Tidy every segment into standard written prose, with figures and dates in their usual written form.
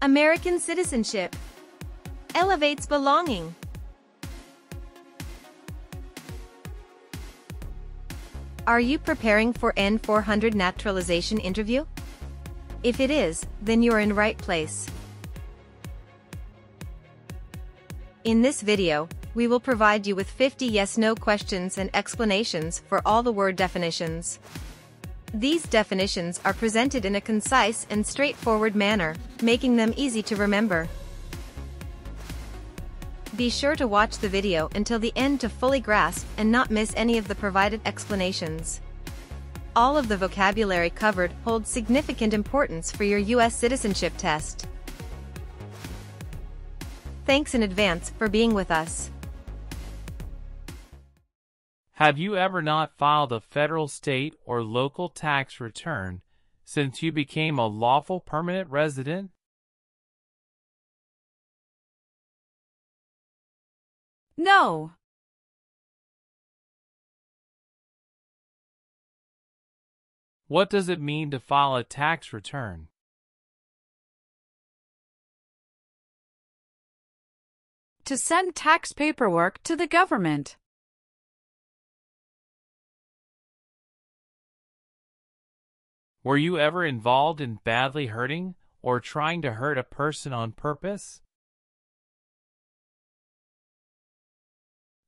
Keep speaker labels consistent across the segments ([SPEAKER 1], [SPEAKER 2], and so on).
[SPEAKER 1] American citizenship. Elevates belonging. Are you preparing for N400 naturalization interview? If it is, then you're in right place. In this video, we will provide you with 50 yes-no questions and explanations for all the word definitions. These definitions are presented in a concise and straightforward manner, making them easy to remember. Be sure to watch the video until the end to fully grasp and not miss any of the provided explanations. All of the vocabulary covered holds significant importance for your US citizenship test. Thanks in advance for being with us.
[SPEAKER 2] Have you ever not filed a federal, state, or local tax return since you became a lawful permanent resident?
[SPEAKER 3] No.
[SPEAKER 2] What does it mean to file a tax return?
[SPEAKER 3] To send tax paperwork to the government.
[SPEAKER 2] Were you ever involved in badly hurting or trying to hurt a person on purpose?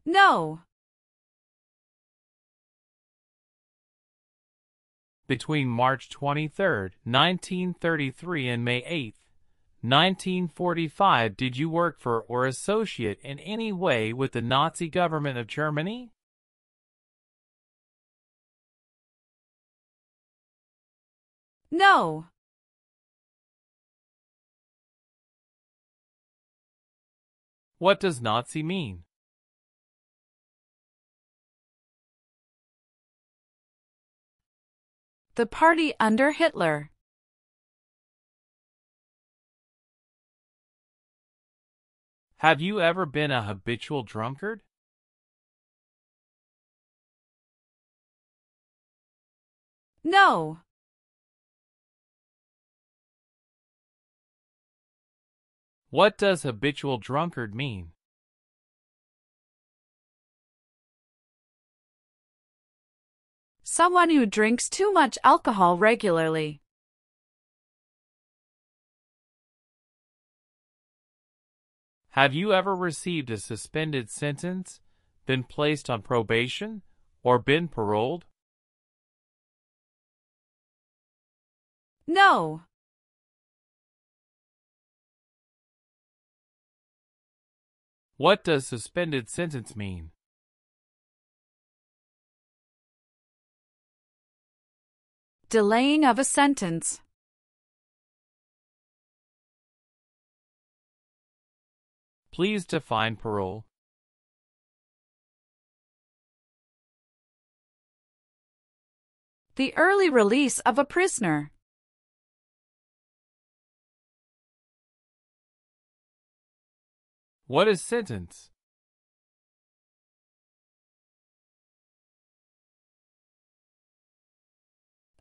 [SPEAKER 3] No.
[SPEAKER 2] Between March 23, 1933 and May 8, 1945, did you work for or associate in any way with the Nazi government of Germany?
[SPEAKER 3] No.
[SPEAKER 2] What does Nazi mean?
[SPEAKER 3] The party under Hitler.
[SPEAKER 2] Have you ever been a habitual drunkard?
[SPEAKER 3] No.
[SPEAKER 2] What does habitual drunkard mean?
[SPEAKER 3] Someone who drinks too much alcohol regularly.
[SPEAKER 2] Have you ever received a suspended sentence, been placed on probation, or been paroled?
[SPEAKER 3] No.
[SPEAKER 2] What does suspended sentence mean?
[SPEAKER 3] Delaying of a sentence.
[SPEAKER 2] Please define parole.
[SPEAKER 3] The early release of a prisoner.
[SPEAKER 2] What is sentence?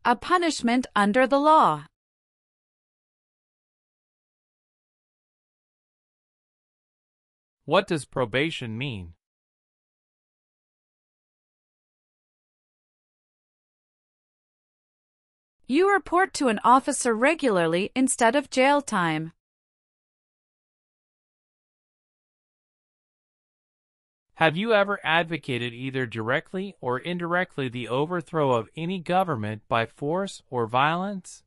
[SPEAKER 3] A punishment under the law.
[SPEAKER 2] What does probation mean?
[SPEAKER 3] You report to an officer regularly instead of jail time.
[SPEAKER 2] Have you ever advocated either directly or indirectly the overthrow of any government by force or violence?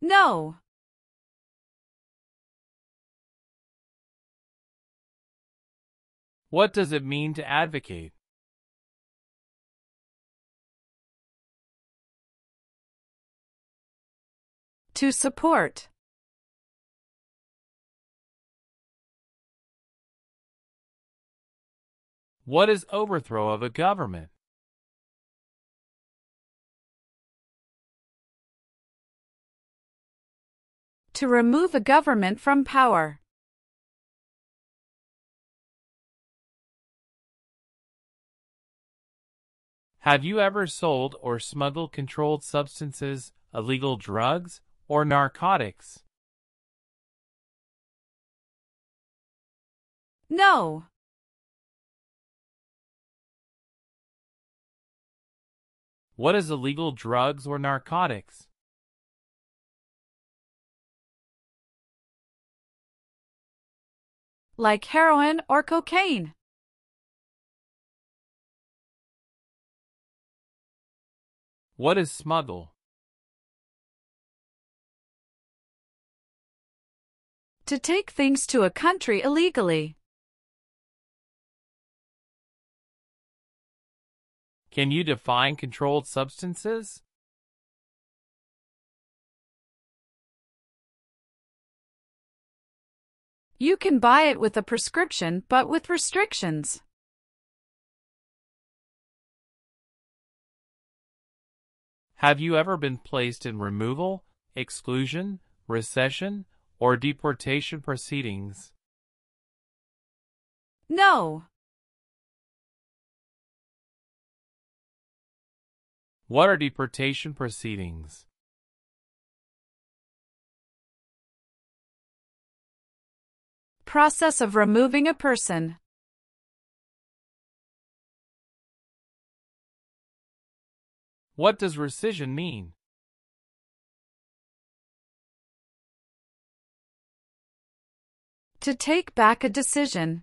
[SPEAKER 3] No.
[SPEAKER 2] What does it mean to advocate?
[SPEAKER 3] To support.
[SPEAKER 2] What is overthrow of a government?
[SPEAKER 3] To remove a government from power.
[SPEAKER 2] Have you ever sold or smuggled controlled substances illegal drugs, or narcotics?
[SPEAKER 3] No.
[SPEAKER 2] What is illegal drugs or narcotics?
[SPEAKER 3] Like heroin or cocaine.
[SPEAKER 2] What is smuggle?
[SPEAKER 3] To take things to a country illegally.
[SPEAKER 2] Can you define controlled substances?
[SPEAKER 3] You can buy it with a prescription but with restrictions.
[SPEAKER 2] Have you ever been placed in removal, exclusion, recession, or deportation proceedings?
[SPEAKER 3] No.
[SPEAKER 2] What are deportation proceedings?
[SPEAKER 3] Process of removing a person.
[SPEAKER 2] What does rescission mean?
[SPEAKER 3] To take back a decision.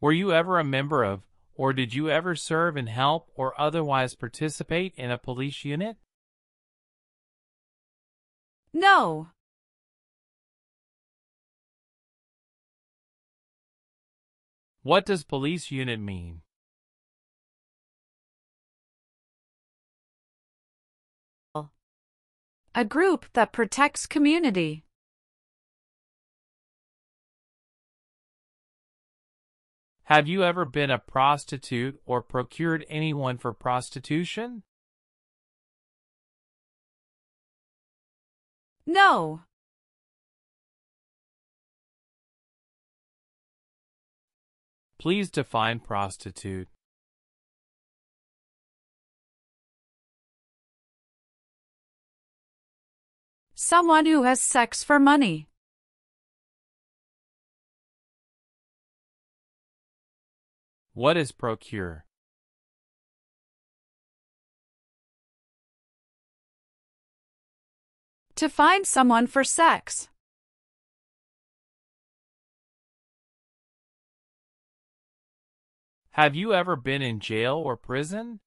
[SPEAKER 2] Were you ever a member of, or did you ever serve and help or otherwise participate in a police unit?
[SPEAKER 3] No.
[SPEAKER 2] What does police unit mean?
[SPEAKER 3] A group that protects community.
[SPEAKER 2] Have you ever been a prostitute or procured anyone for prostitution?
[SPEAKER 3] No.
[SPEAKER 2] Please define prostitute.
[SPEAKER 3] Someone who has sex for money.
[SPEAKER 2] What is procure?
[SPEAKER 3] To find someone for sex.
[SPEAKER 2] Have you ever been in jail or prison?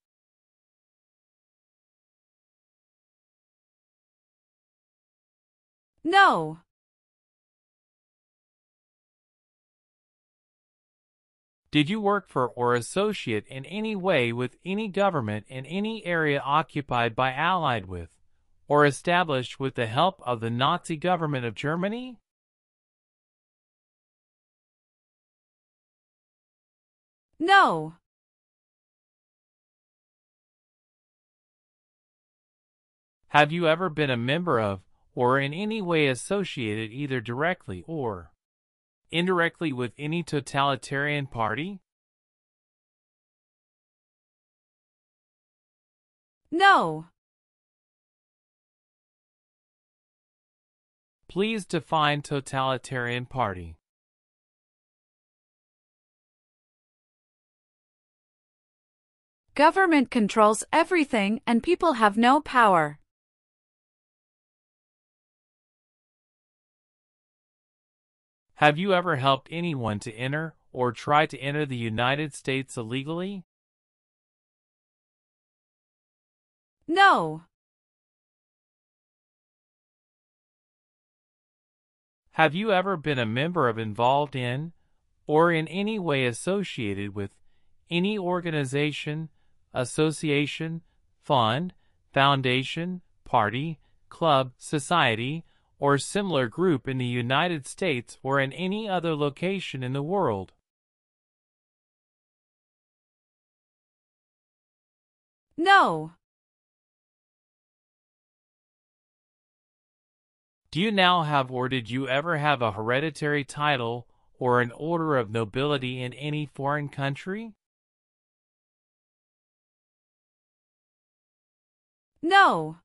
[SPEAKER 3] No.
[SPEAKER 2] Did you work for or associate in any way with any government in any area occupied by allied with, or established with the help of the Nazi government of Germany?
[SPEAKER 3] No.
[SPEAKER 2] Have you ever been a member of, or in any way associated either directly or indirectly with any totalitarian party?
[SPEAKER 3] No.
[SPEAKER 2] Please define totalitarian party.
[SPEAKER 3] Government controls everything and people have no power.
[SPEAKER 2] Have you ever helped anyone to enter or try to enter the United States illegally?
[SPEAKER 3] No.
[SPEAKER 2] Have you ever been a member of, involved in, or in any way associated with any organization, association, fund, foundation, party, club, society, or similar group in the United States or in any other location in the world?
[SPEAKER 3] No.
[SPEAKER 2] Do you now have or did you ever have a hereditary title or an order of nobility in any foreign country?
[SPEAKER 3] No.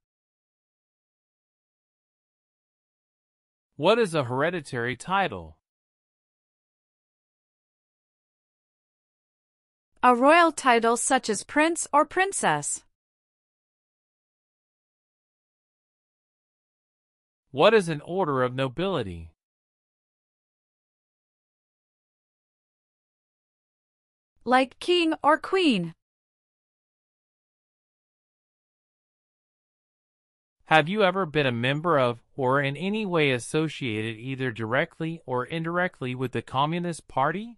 [SPEAKER 2] What is a hereditary title?
[SPEAKER 3] A royal title such as prince or princess.
[SPEAKER 2] What is an order of nobility?
[SPEAKER 3] Like king or queen.
[SPEAKER 2] Have you ever been a member of or in any way associated either directly or indirectly with the Communist Party?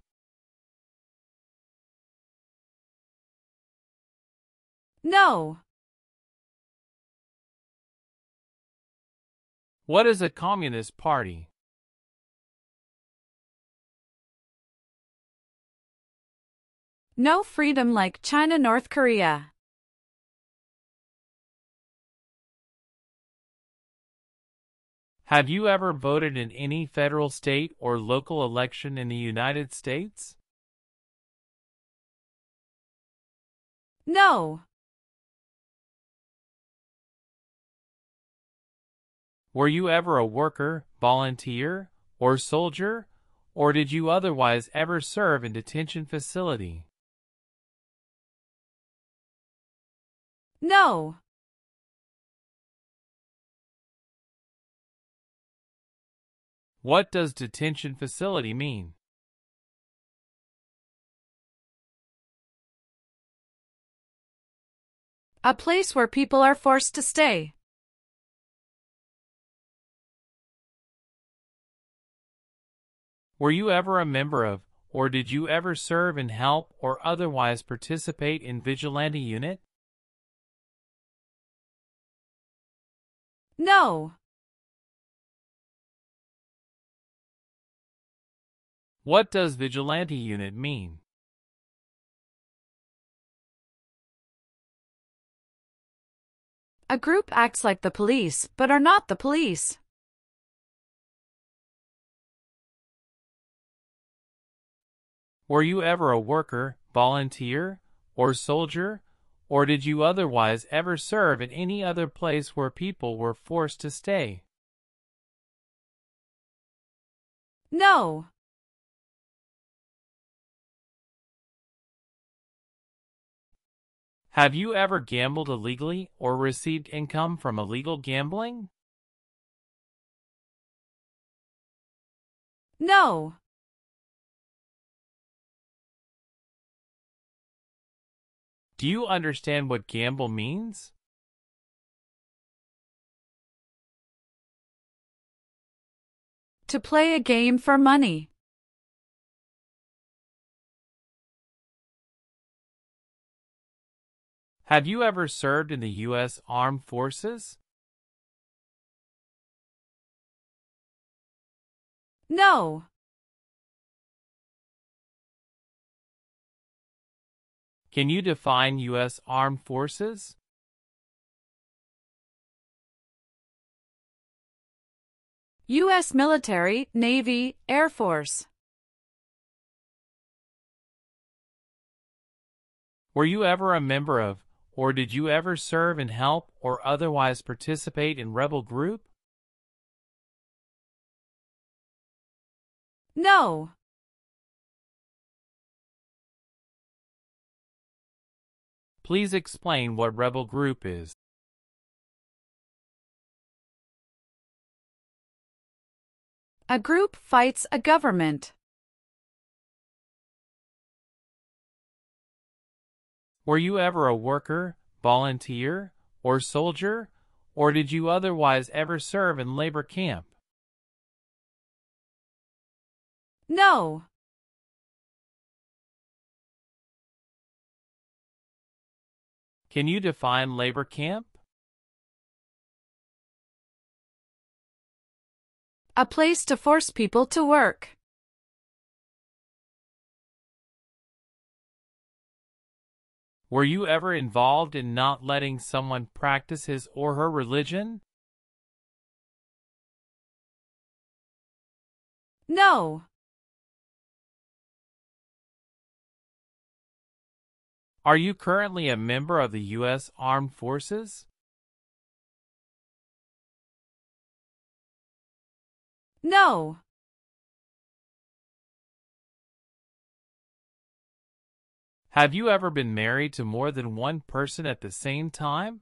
[SPEAKER 3] No.
[SPEAKER 2] What is a Communist Party?
[SPEAKER 3] No freedom like China, North Korea.
[SPEAKER 2] Have you ever voted in any federal, state, or local election in the United States?
[SPEAKER 3] No.
[SPEAKER 2] Were you ever a worker, volunteer, or soldier, or did you otherwise ever serve in detention facility?
[SPEAKER 3] No.
[SPEAKER 2] What does detention facility mean?
[SPEAKER 3] A place where people are forced to stay.
[SPEAKER 2] Were you ever a member of, or did you ever serve in help or otherwise participate in vigilante unit?
[SPEAKER 3] No.
[SPEAKER 2] What does vigilante unit mean?
[SPEAKER 3] A group acts like the police, but are not the police.
[SPEAKER 2] Were you ever a worker, volunteer, or soldier, or did you otherwise ever serve in any other place where people were forced to stay?
[SPEAKER 3] No.
[SPEAKER 2] Have you ever gambled illegally or received income from illegal gambling?
[SPEAKER 3] No.
[SPEAKER 2] Do you understand what gamble means?
[SPEAKER 3] To play a game for money.
[SPEAKER 2] Have you ever served in the U.S. Armed Forces?
[SPEAKER 3] No.
[SPEAKER 2] Can you define U.S. Armed Forces?
[SPEAKER 3] U.S. military, Navy, Air Force.
[SPEAKER 2] Were you ever a member of, or did you ever serve in help or otherwise participate in rebel group?
[SPEAKER 3] No.
[SPEAKER 2] Please explain what rebel group is.
[SPEAKER 3] A group fights a government.
[SPEAKER 2] Were you ever a worker, volunteer, or soldier, or did you otherwise ever serve in labor camp?
[SPEAKER 3] No.
[SPEAKER 2] Can you define labor camp?
[SPEAKER 3] A place to force people to work.
[SPEAKER 2] Were you ever involved in not letting someone practice his or her religion?
[SPEAKER 3] No.
[SPEAKER 2] Are you currently a member of the U.S. Armed Forces?
[SPEAKER 3] No.
[SPEAKER 2] Have you ever been married to more than one person at the same time?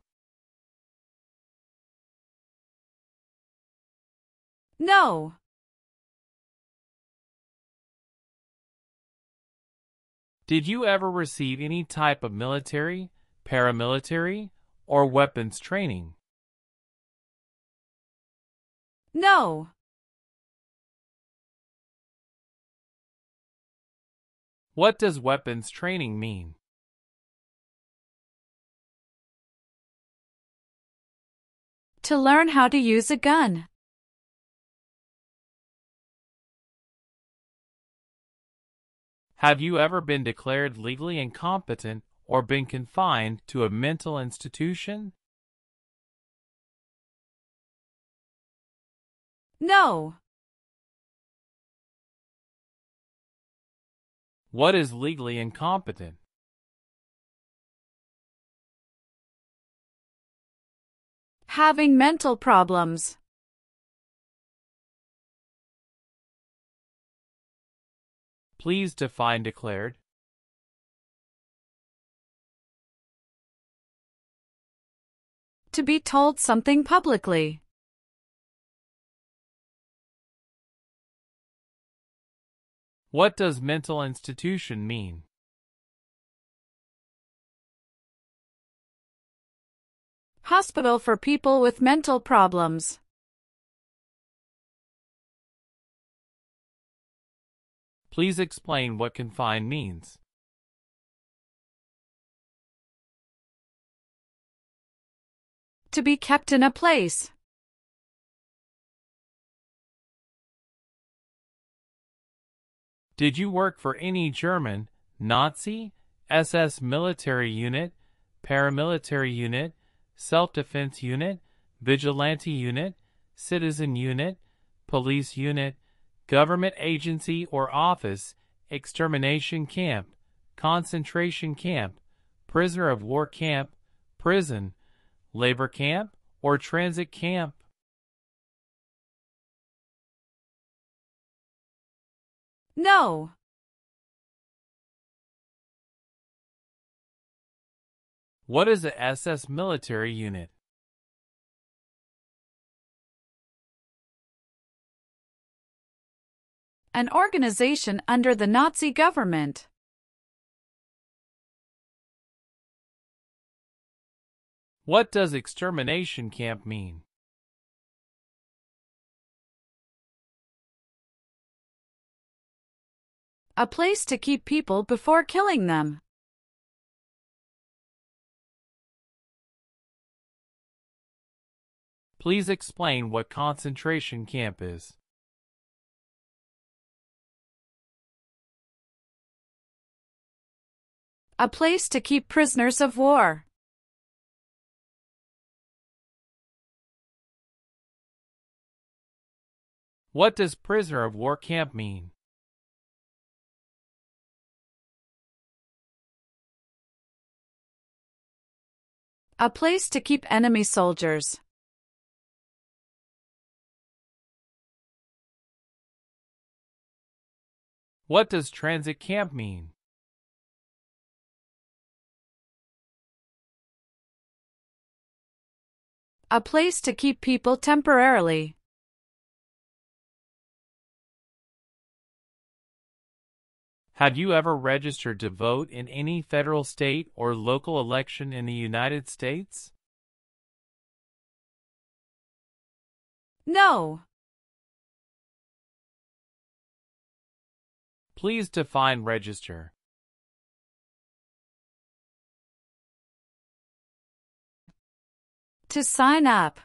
[SPEAKER 3] No.
[SPEAKER 2] Did you ever receive any type of military, paramilitary, or weapons training?
[SPEAKER 3] No.
[SPEAKER 2] What does weapons training mean?
[SPEAKER 3] To learn how to use a gun.
[SPEAKER 2] Have you ever been declared legally incompetent or been confined to a mental institution?
[SPEAKER 3] No.
[SPEAKER 2] What is legally incompetent?
[SPEAKER 3] Having mental problems.
[SPEAKER 2] Please define declared.
[SPEAKER 3] To be told something publicly.
[SPEAKER 2] What does mental institution mean?
[SPEAKER 3] Hospital for people with mental problems.
[SPEAKER 2] Please explain what confined means.
[SPEAKER 3] To be kept in a place.
[SPEAKER 2] Did you work for any German, Nazi, SS military unit, paramilitary unit, self-defense unit, vigilante unit, citizen unit, police unit, government agency or office, extermination camp, concentration camp, prisoner of war camp, prison, labor camp, or transit camp?
[SPEAKER 3] No.
[SPEAKER 2] What is a SS military unit?
[SPEAKER 3] An organization under the Nazi government.
[SPEAKER 2] What does extermination camp mean?
[SPEAKER 3] A place to keep people before killing them.
[SPEAKER 2] Please explain what concentration camp is.
[SPEAKER 3] A place to keep prisoners of war.
[SPEAKER 2] What does prisoner of war camp mean?
[SPEAKER 3] A place to keep enemy soldiers.
[SPEAKER 2] What does transit camp mean?
[SPEAKER 3] A place to keep people temporarily.
[SPEAKER 2] Have you ever registered to vote in any federal, state, or local election in the United States?
[SPEAKER 3] No.
[SPEAKER 2] Please define register.
[SPEAKER 3] To sign up.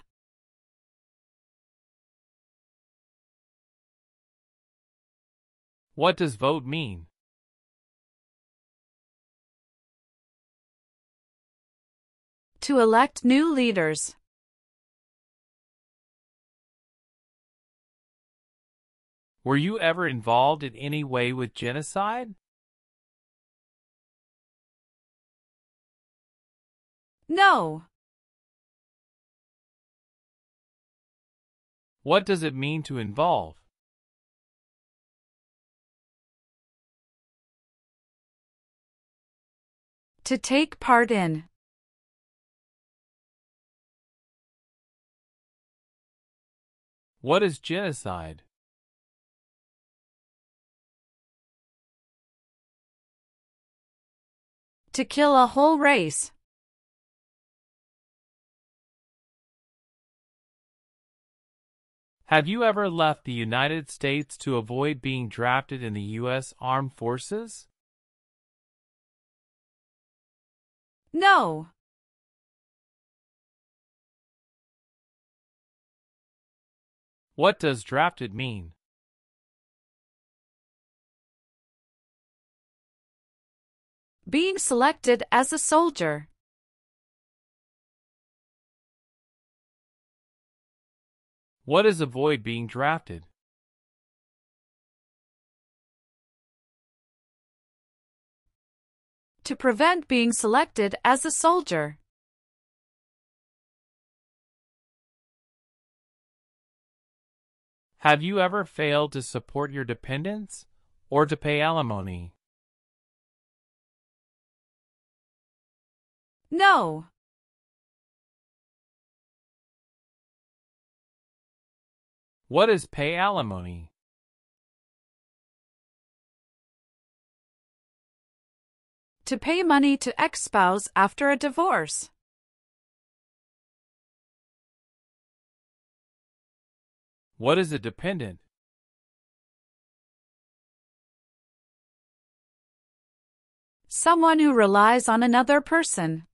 [SPEAKER 2] What does vote mean?
[SPEAKER 3] To elect new leaders.
[SPEAKER 2] Were you ever involved in any way with genocide?
[SPEAKER 3] No.
[SPEAKER 2] What does it mean to involve?
[SPEAKER 3] To take part in.
[SPEAKER 2] What is genocide?
[SPEAKER 3] To kill a whole race.
[SPEAKER 2] Have you ever left the United States to avoid being drafted in the U.S. Armed Forces?
[SPEAKER 3] No.
[SPEAKER 2] What does drafted mean?
[SPEAKER 3] Being selected as a soldier.
[SPEAKER 2] What is avoid being drafted?
[SPEAKER 3] To prevent being selected as a soldier.
[SPEAKER 2] Have you ever failed to support your dependents or to pay alimony?
[SPEAKER 3] No.
[SPEAKER 2] What is pay alimony?
[SPEAKER 3] To pay money to ex-spouse after a divorce.
[SPEAKER 2] What is a dependent?
[SPEAKER 3] Someone who relies on another person.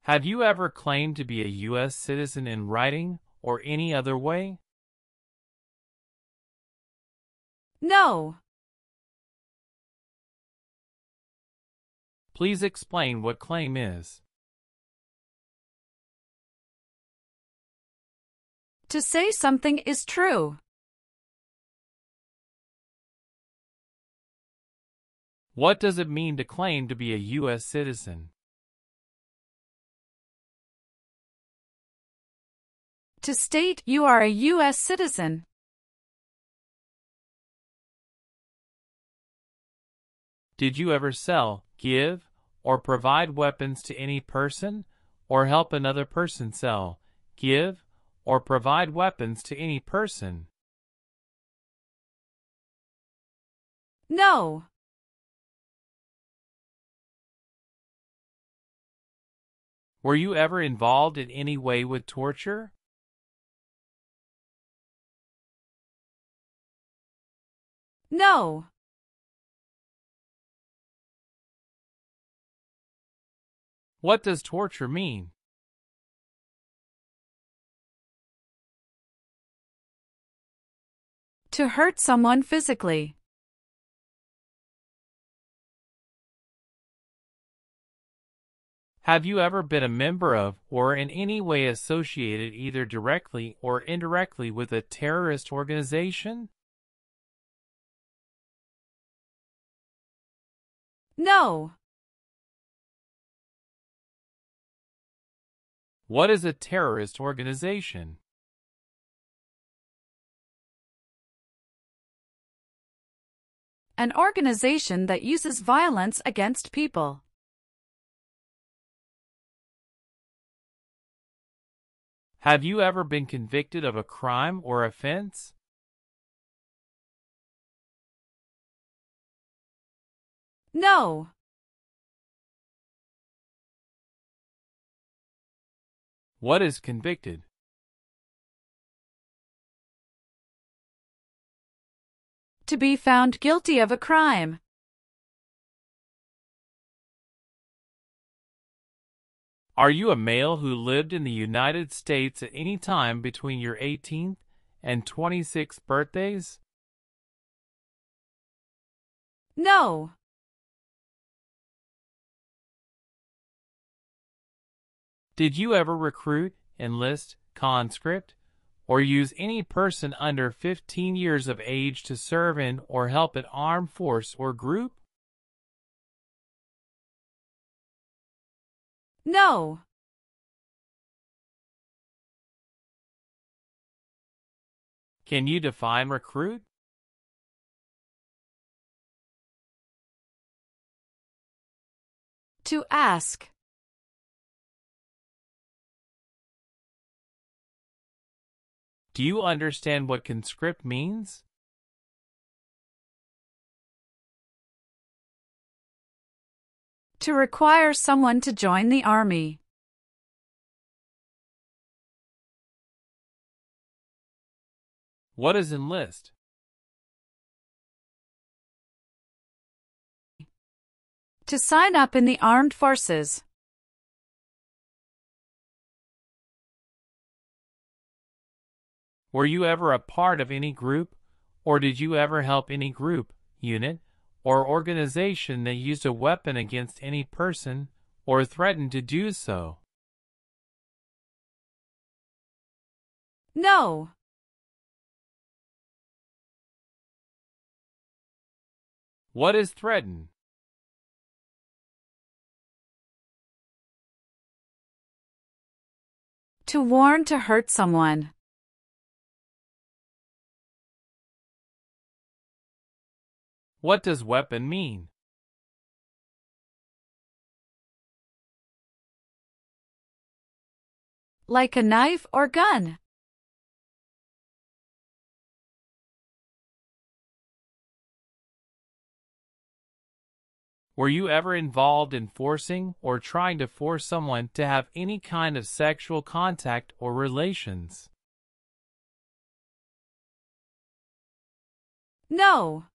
[SPEAKER 2] Have you ever claimed to be a U.S. citizen in writing or any other way?
[SPEAKER 3] No.
[SPEAKER 2] Please explain what claim is.
[SPEAKER 3] To say something is true.
[SPEAKER 2] What does it mean to claim to be a U.S. citizen?
[SPEAKER 3] To state you are a U.S. citizen.
[SPEAKER 2] Did you ever sell, give, or provide weapons to any person, or help another person sell, give, or provide weapons to any person?
[SPEAKER 3] No.
[SPEAKER 2] Were you ever involved in any way with torture?
[SPEAKER 3] No.
[SPEAKER 2] What does torture mean?
[SPEAKER 3] To hurt someone physically.
[SPEAKER 2] Have you ever been a member of or in any way associated either directly or indirectly with a terrorist organization?
[SPEAKER 3] No.
[SPEAKER 2] What is a terrorist organization?
[SPEAKER 3] An organization that uses violence against people.
[SPEAKER 2] Have you ever been convicted of a crime or offense?
[SPEAKER 3] No.
[SPEAKER 2] What is convicted?
[SPEAKER 3] To be found guilty of a crime.
[SPEAKER 2] Are you a male who lived in the United States at any time between your 18th and 26th birthdays?
[SPEAKER 3] No.
[SPEAKER 2] Did you ever recruit, enlist, conscript, or use any person under 15 years of age to serve in or help an armed force or group?
[SPEAKER 3] No.
[SPEAKER 2] Can you define recruit?
[SPEAKER 3] To ask.
[SPEAKER 2] Do you understand what conscript means?
[SPEAKER 3] To require someone to join the army.
[SPEAKER 2] What is enlist?
[SPEAKER 3] To sign up in the armed forces.
[SPEAKER 2] Were you ever a part of any group, or did you ever help any group, unit, or organization that used a weapon against any person or threatened to do so?
[SPEAKER 3] No.
[SPEAKER 2] What is threaten?
[SPEAKER 3] To warn, to hurt someone.
[SPEAKER 2] What does weapon mean?
[SPEAKER 3] Like a knife or gun.
[SPEAKER 2] Were you ever involved in forcing or trying to force someone to have any kind of sexual contact or relations?
[SPEAKER 3] No.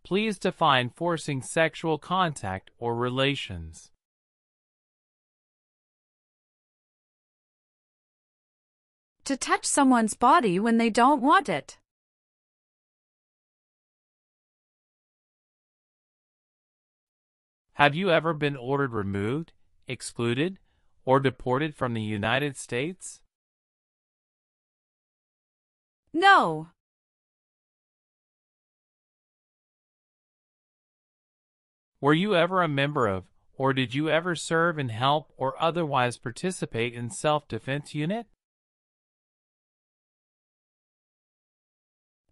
[SPEAKER 2] Please define forcing sexual contact or relations.
[SPEAKER 3] To touch someone's body when they don't want it.
[SPEAKER 2] Have you ever been ordered removed, excluded, or deported from the United States?
[SPEAKER 3] No.
[SPEAKER 2] Were you ever a member of, or did you ever serve and help or otherwise participate in self-defense unit?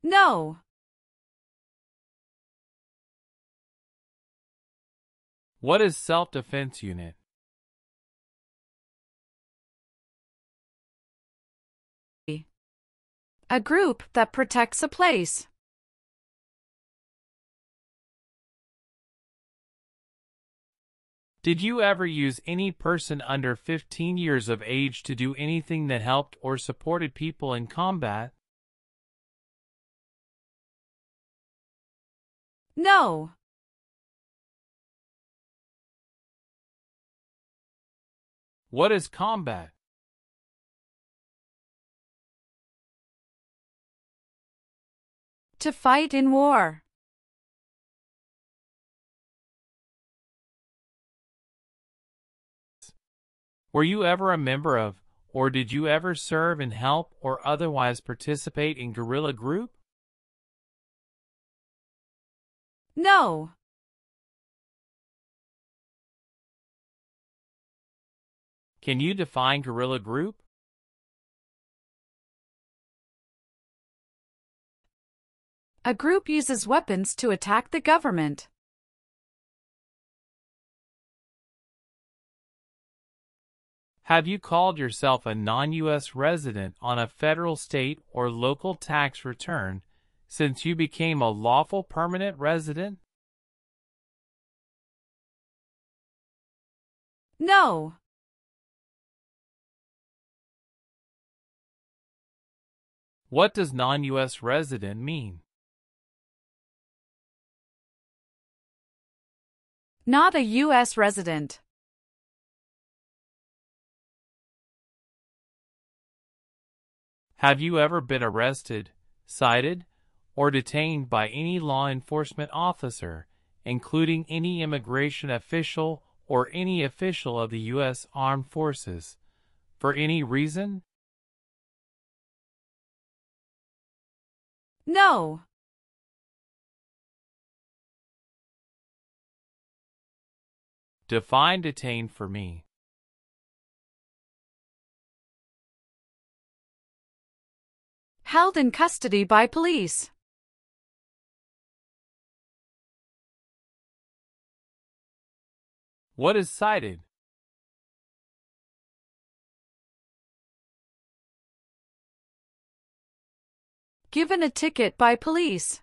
[SPEAKER 3] No.
[SPEAKER 2] What is self-defense unit?
[SPEAKER 3] A group that protects a place.
[SPEAKER 2] Did you ever use any person under 15 years of age to do anything that helped or supported people in combat?
[SPEAKER 3] No.
[SPEAKER 2] What is combat?
[SPEAKER 3] To fight in war.
[SPEAKER 2] Were you ever a member of, or did you ever serve and help or otherwise participate in guerrilla group?
[SPEAKER 3] No.
[SPEAKER 2] Can you define guerrilla group?
[SPEAKER 3] A group uses weapons to attack the government.
[SPEAKER 2] Have you called yourself a non-U.S. resident on a federal, state, or local tax return since you became a lawful permanent resident?
[SPEAKER 3] No.
[SPEAKER 2] What does non-U.S. resident mean?
[SPEAKER 3] Not a U.S. resident.
[SPEAKER 2] Have you ever been arrested, cited, or detained by any law enforcement officer, including any immigration official or any official of the U.S. Armed Forces, for any reason?
[SPEAKER 3] No.
[SPEAKER 2] Define detain for me.
[SPEAKER 3] Held in custody by police.
[SPEAKER 2] What is cited?
[SPEAKER 3] Given a ticket by police.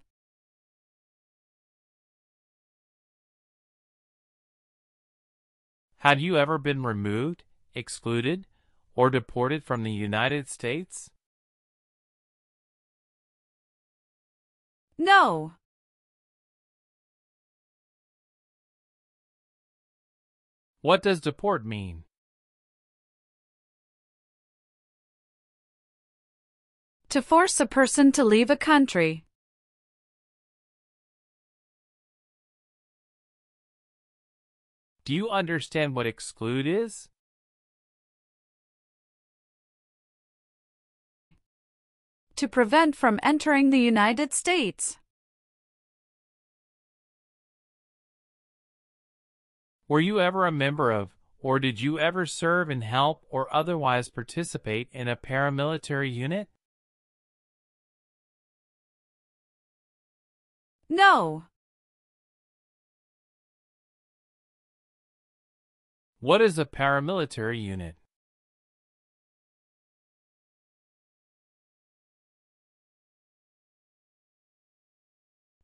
[SPEAKER 2] Have you ever been removed, excluded, or deported from the United States?
[SPEAKER 3] No.
[SPEAKER 2] What does deport mean?
[SPEAKER 3] To force a person to leave a country.
[SPEAKER 2] Do you understand what exclude is?
[SPEAKER 3] To prevent from entering the United States.
[SPEAKER 2] Were you ever a member of, or did you ever serve in, help, or otherwise participate in a paramilitary unit?
[SPEAKER 3] No.
[SPEAKER 2] What is a paramilitary unit?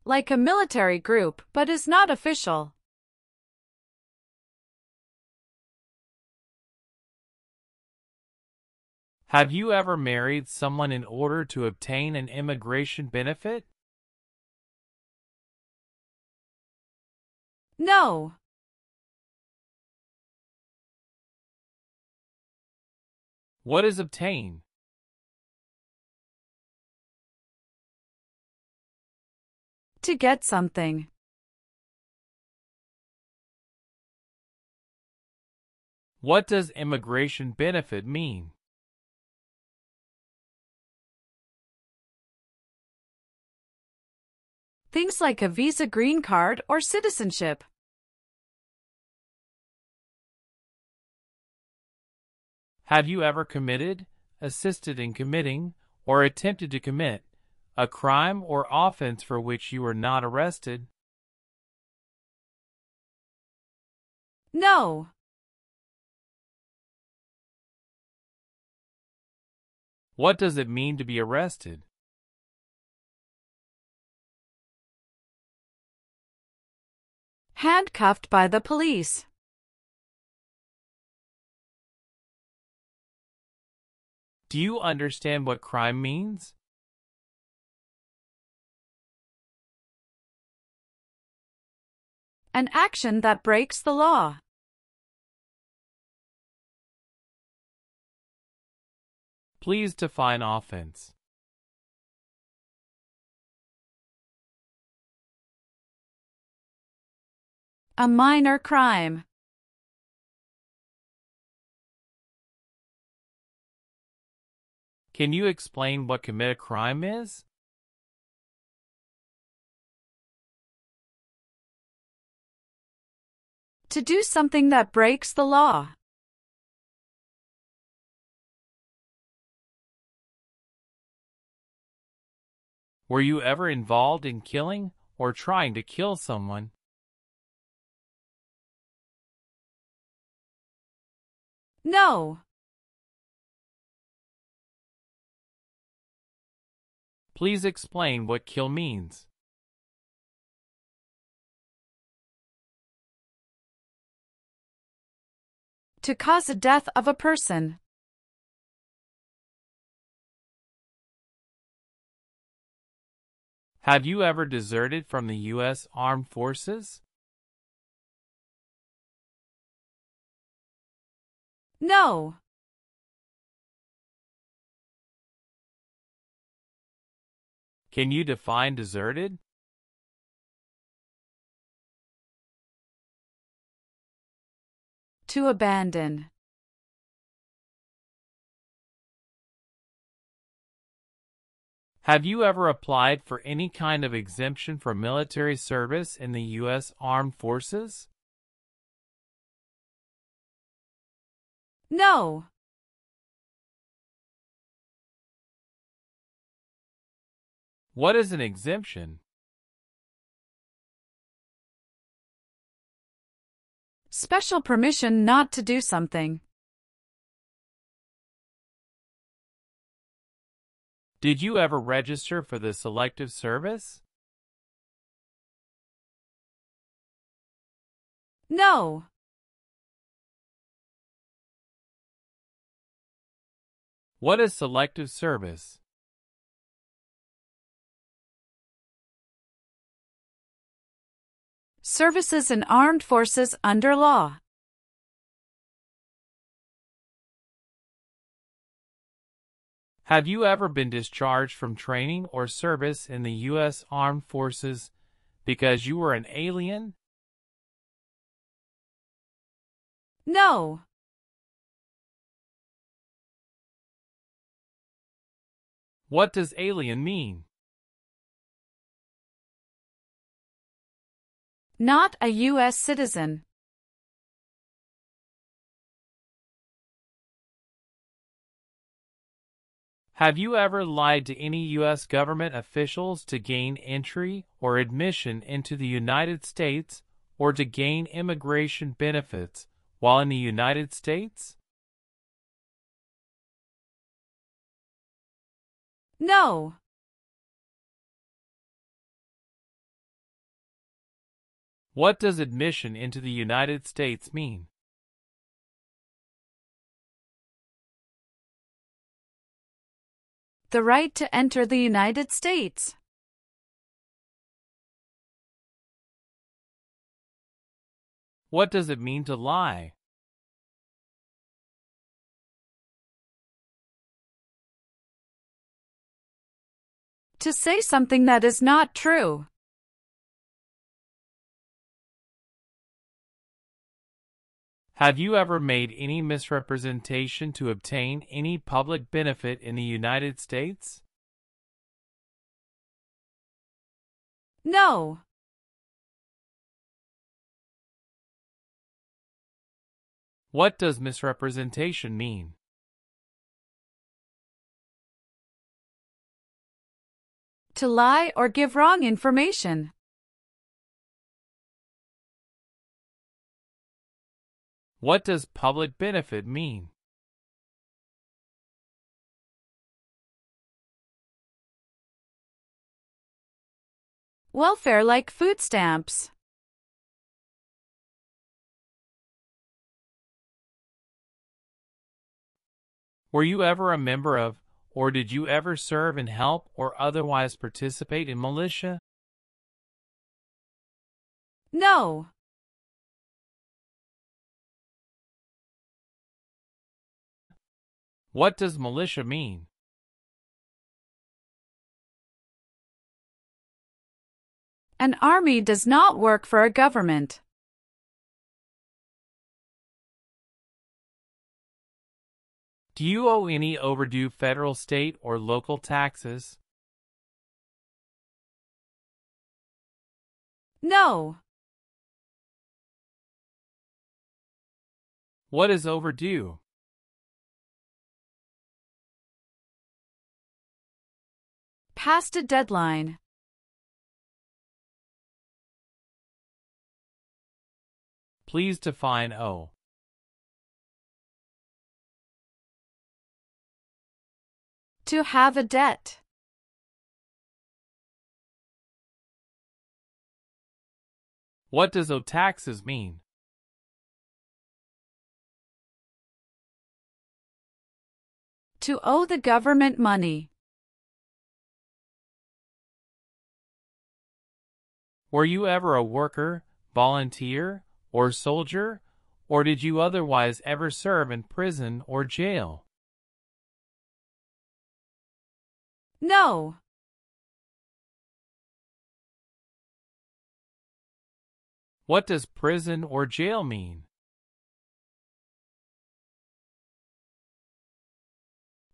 [SPEAKER 3] Like a military group, but is not official.
[SPEAKER 2] Have you ever married someone in order to obtain an immigration benefit?
[SPEAKER 3] No.
[SPEAKER 2] What is obtain?
[SPEAKER 3] To get something.
[SPEAKER 2] What does immigration benefit mean?
[SPEAKER 3] Things like a visa, green card, or citizenship.
[SPEAKER 2] Have you ever committed, assisted in committing, or attempted to commit a crime or offense for which you were not arrested?
[SPEAKER 3] No.
[SPEAKER 2] What does it mean to be arrested?
[SPEAKER 3] Handcuffed by the police.
[SPEAKER 2] Do you understand what crime means?
[SPEAKER 3] An action that breaks the law.
[SPEAKER 2] Please define offense.
[SPEAKER 3] A minor crime.
[SPEAKER 2] Can you explain what commit a crime is?
[SPEAKER 3] To do something that breaks the law.
[SPEAKER 2] Were you ever involved in killing or trying to kill someone?
[SPEAKER 3] No.
[SPEAKER 2] Please explain what kill means.
[SPEAKER 3] To cause the death of a person.
[SPEAKER 2] Have you ever deserted from the U.S. Armed Forces?
[SPEAKER 3] No.
[SPEAKER 2] Can you define deserted?
[SPEAKER 3] To abandon.
[SPEAKER 2] Have you ever applied for any kind of exemption for military service in the U.S. Armed Forces?
[SPEAKER 3] No.
[SPEAKER 2] What is an exemption?
[SPEAKER 3] Special permission not to do something.
[SPEAKER 2] Did you ever register for the Selective Service?
[SPEAKER 3] No.
[SPEAKER 2] What is Selective Service?
[SPEAKER 3] Services in armed forces under law.
[SPEAKER 2] Have you ever been discharged from training or service in the U.S. Armed Forces because you were an alien?
[SPEAKER 3] No.
[SPEAKER 2] What does alien mean?
[SPEAKER 3] Not a U.S. citizen.
[SPEAKER 2] Have you ever lied to any U.S. government officials to gain entry or admission into the United States or to gain immigration benefits while in the United States?
[SPEAKER 3] No.
[SPEAKER 2] What does admission into the United States mean?
[SPEAKER 3] The right to enter the United States.
[SPEAKER 2] What does it mean to lie?
[SPEAKER 3] To say something that is not true.
[SPEAKER 2] Have you ever made any misrepresentation to obtain any public benefit in the United States?
[SPEAKER 3] No.
[SPEAKER 2] What does misrepresentation mean?
[SPEAKER 3] To lie or give wrong information.
[SPEAKER 2] What does public benefit mean?
[SPEAKER 3] Welfare like food stamps.
[SPEAKER 2] Were you ever a member of, or did you ever serve and help or otherwise participate in militia?
[SPEAKER 3] No.
[SPEAKER 2] What does militia mean?
[SPEAKER 3] An army does not work for a government.
[SPEAKER 2] Do you owe any overdue federal, state, or local taxes?
[SPEAKER 3] No.
[SPEAKER 2] What is overdue?
[SPEAKER 3] Past a deadline.
[SPEAKER 2] Please define owe.
[SPEAKER 3] To have a debt.
[SPEAKER 2] What does owe taxes mean?
[SPEAKER 3] To owe the government money.
[SPEAKER 2] Were you ever a worker, volunteer, or soldier, or did you otherwise ever serve in prison or jail?
[SPEAKER 3] No.
[SPEAKER 2] What does prison or jail mean?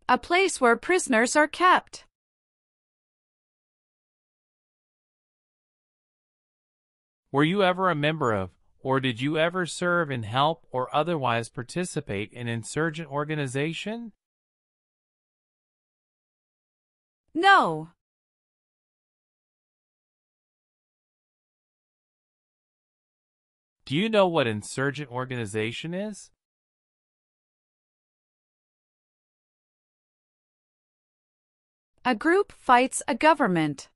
[SPEAKER 3] A place where prisoners are kept.
[SPEAKER 2] Were you ever a member of, or did you ever serve and help or otherwise participate in insurgent organization?
[SPEAKER 3] No.
[SPEAKER 2] Do you know what insurgent organization is?
[SPEAKER 3] A group fights a government.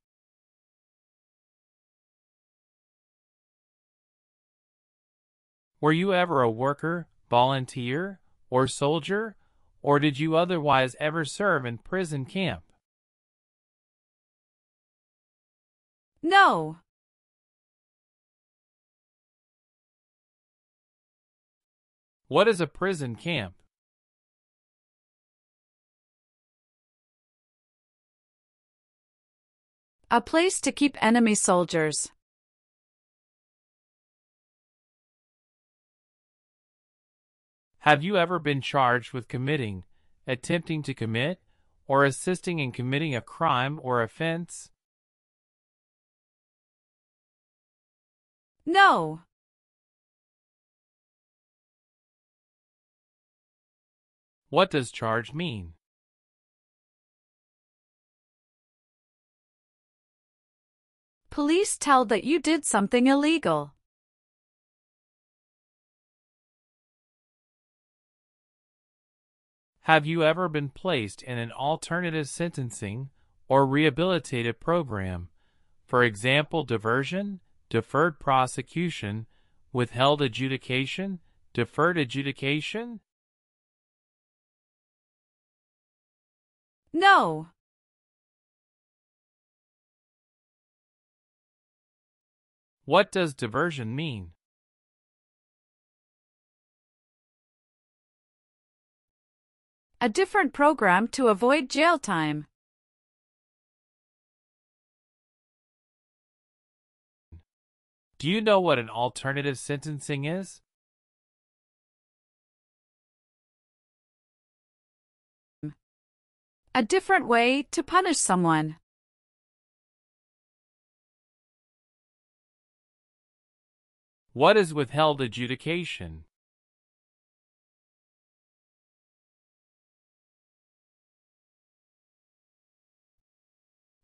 [SPEAKER 2] Were you ever a worker, volunteer, or soldier, or did you otherwise ever serve in prison camp?
[SPEAKER 3] No.
[SPEAKER 2] What is a prison camp?
[SPEAKER 3] A place to keep enemy soldiers.
[SPEAKER 2] Have you ever been charged with committing, attempting to commit, or assisting in committing a crime or offense?
[SPEAKER 3] No.
[SPEAKER 2] What does charge mean?
[SPEAKER 3] Police tell that you did something illegal.
[SPEAKER 2] Have you ever been placed in an alternative sentencing or rehabilitative program, for example, diversion, deferred prosecution, withheld adjudication, deferred adjudication?
[SPEAKER 3] No.
[SPEAKER 2] What does diversion mean?
[SPEAKER 3] A different program to avoid jail time.
[SPEAKER 2] Do you know what an alternative sentencing is?
[SPEAKER 3] A different way to punish someone.
[SPEAKER 2] What is withheld adjudication?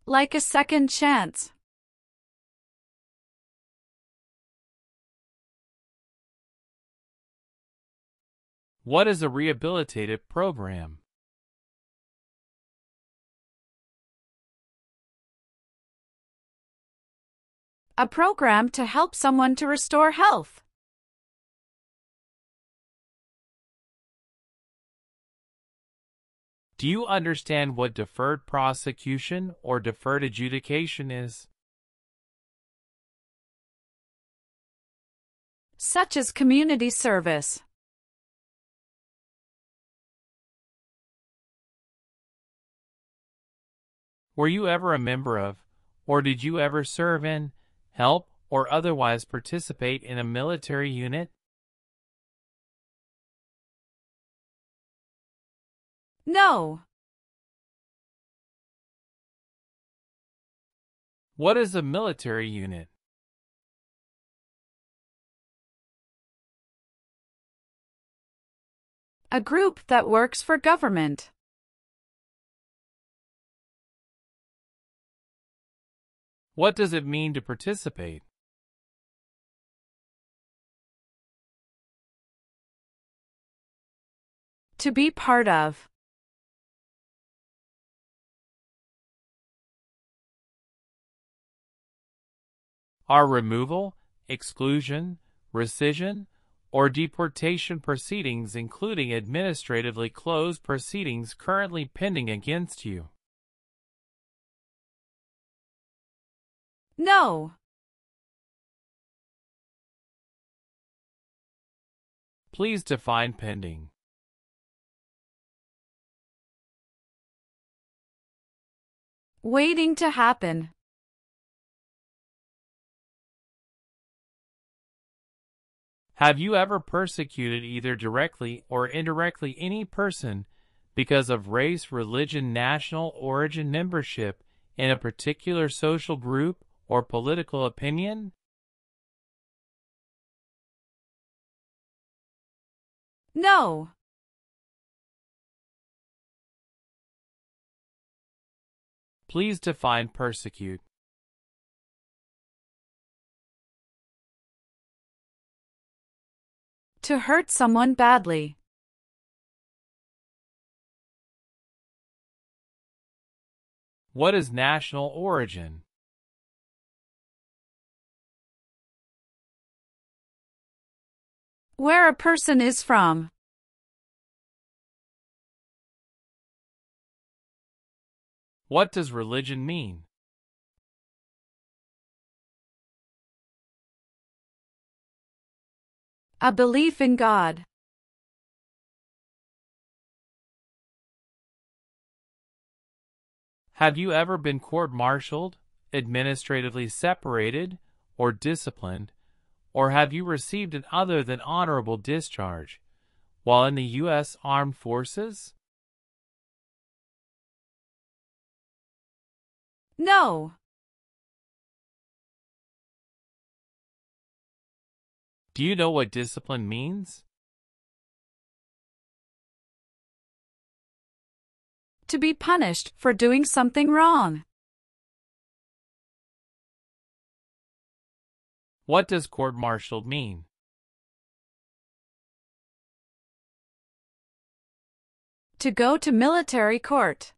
[SPEAKER 3] Like a second chance.
[SPEAKER 2] What is a rehabilitative program?
[SPEAKER 3] A program to help someone to restore health.
[SPEAKER 2] Do you understand what deferred prosecution or deferred adjudication is?
[SPEAKER 3] Such as community service.
[SPEAKER 2] Were you ever a member of, or did you ever serve in, help, or otherwise participate in a military unit?
[SPEAKER 3] No.
[SPEAKER 2] What is a military unit?
[SPEAKER 3] A group that works for government.
[SPEAKER 2] What does it mean to participate?
[SPEAKER 3] To be part of.
[SPEAKER 2] Are removal, exclusion, rescission, or deportation proceedings, including administratively closed proceedings, currently pending against you?
[SPEAKER 3] No.
[SPEAKER 2] Please define pending.
[SPEAKER 3] Waiting to happen.
[SPEAKER 2] Have you ever persecuted either directly or indirectly any person because of race, religion, national origin, membership in a particular social group, or political opinion?
[SPEAKER 3] No.
[SPEAKER 2] Please define persecute.
[SPEAKER 3] To hurt someone badly.
[SPEAKER 2] What is national origin?
[SPEAKER 3] Where a person is from.
[SPEAKER 2] What does religion mean?
[SPEAKER 3] A belief in God.
[SPEAKER 2] Have you ever been court-martialed, administratively separated, or disciplined, or have you received an other than honorable discharge while in the U.S. Armed Forces?
[SPEAKER 3] No.
[SPEAKER 2] Do you know what discipline means?
[SPEAKER 3] To be punished for doing something wrong.
[SPEAKER 2] What does court-martialed mean?
[SPEAKER 3] To go to military court.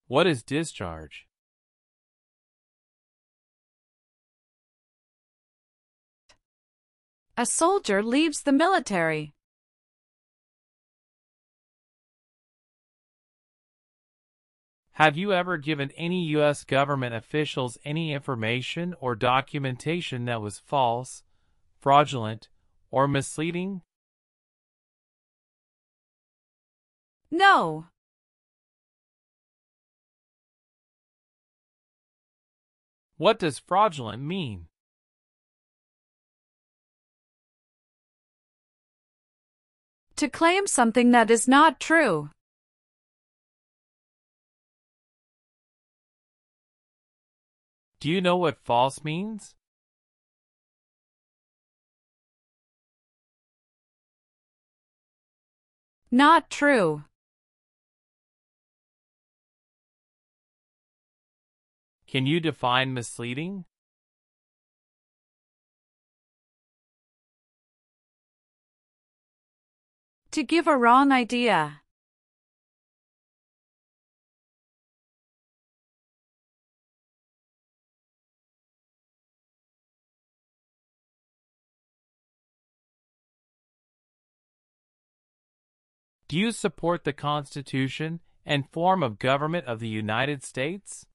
[SPEAKER 2] What is discharge?
[SPEAKER 3] A soldier leaves the military.
[SPEAKER 2] Have you ever given any U.S. government officials any information or documentation that was false, fraudulent, or misleading?
[SPEAKER 3] No.
[SPEAKER 2] What does fraudulent mean?
[SPEAKER 3] To claim something that is not true.
[SPEAKER 2] Do you know what false means?
[SPEAKER 3] Not true.
[SPEAKER 2] Can you define misleading?
[SPEAKER 3] To give a wrong idea.
[SPEAKER 2] Do you support the Constitution and form of government of the United States?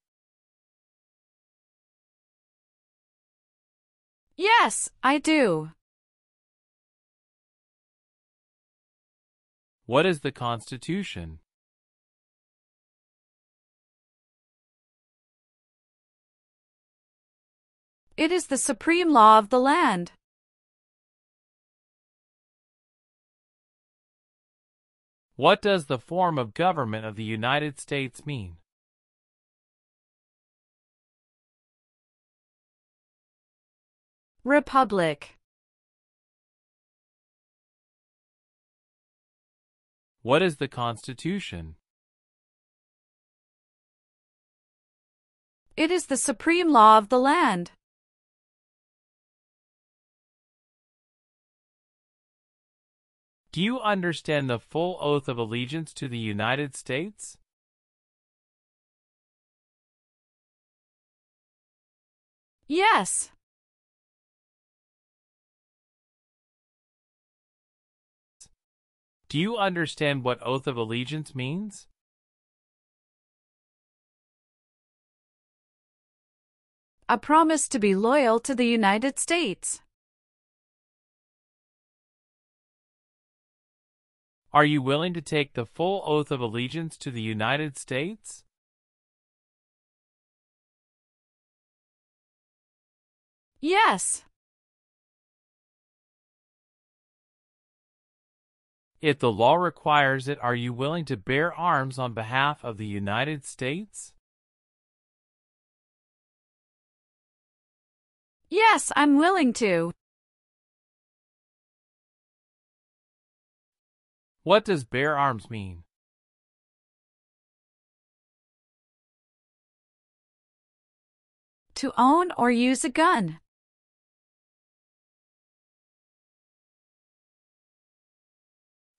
[SPEAKER 3] Yes, I do.
[SPEAKER 2] What is the Constitution?
[SPEAKER 3] It is the supreme law of the land.
[SPEAKER 2] What does the form of government of the United States mean?
[SPEAKER 3] Republic.
[SPEAKER 2] What is the Constitution?
[SPEAKER 3] It is the supreme law of the land.
[SPEAKER 2] Do you understand the full oath of allegiance to the United States?
[SPEAKER 3] Yes.
[SPEAKER 2] Do you understand what oath of allegiance means?
[SPEAKER 3] A promise to be loyal to the United States.
[SPEAKER 2] Are you willing to take the full oath of allegiance to the United States?
[SPEAKER 3] Yes.
[SPEAKER 2] If the law requires it, are you willing to bear arms on behalf of the United States?
[SPEAKER 3] Yes, I'm willing to.
[SPEAKER 2] What does bear arms mean?
[SPEAKER 3] To own or use a gun.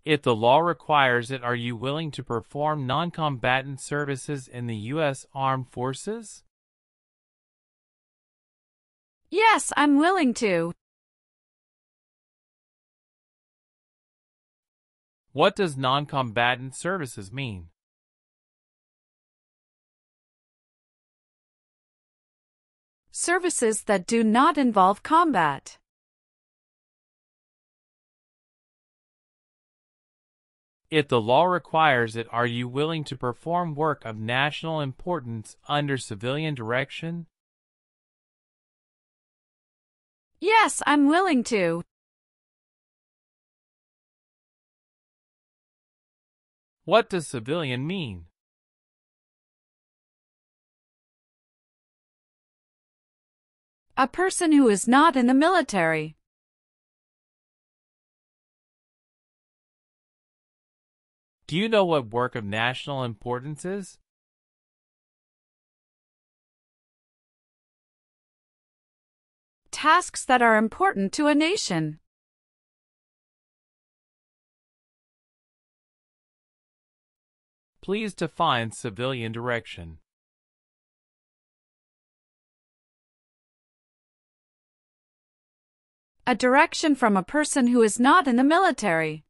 [SPEAKER 2] If the law requires it, are you willing to perform non-combatant services in the U.S. Armed Forces?
[SPEAKER 3] Yes, I'm willing to.
[SPEAKER 2] What does non-combatant services mean?
[SPEAKER 3] Services that do not involve combat.
[SPEAKER 2] If the law requires it, are you willing to perform work of national importance under civilian direction?
[SPEAKER 3] Yes, I'm willing to.
[SPEAKER 2] What does civilian mean?
[SPEAKER 3] A person who is not in the military.
[SPEAKER 2] Do you know what work of national importance is?
[SPEAKER 3] Tasks that are important to a nation.
[SPEAKER 2] Please define civilian direction.
[SPEAKER 3] A direction from a person who is not in the military.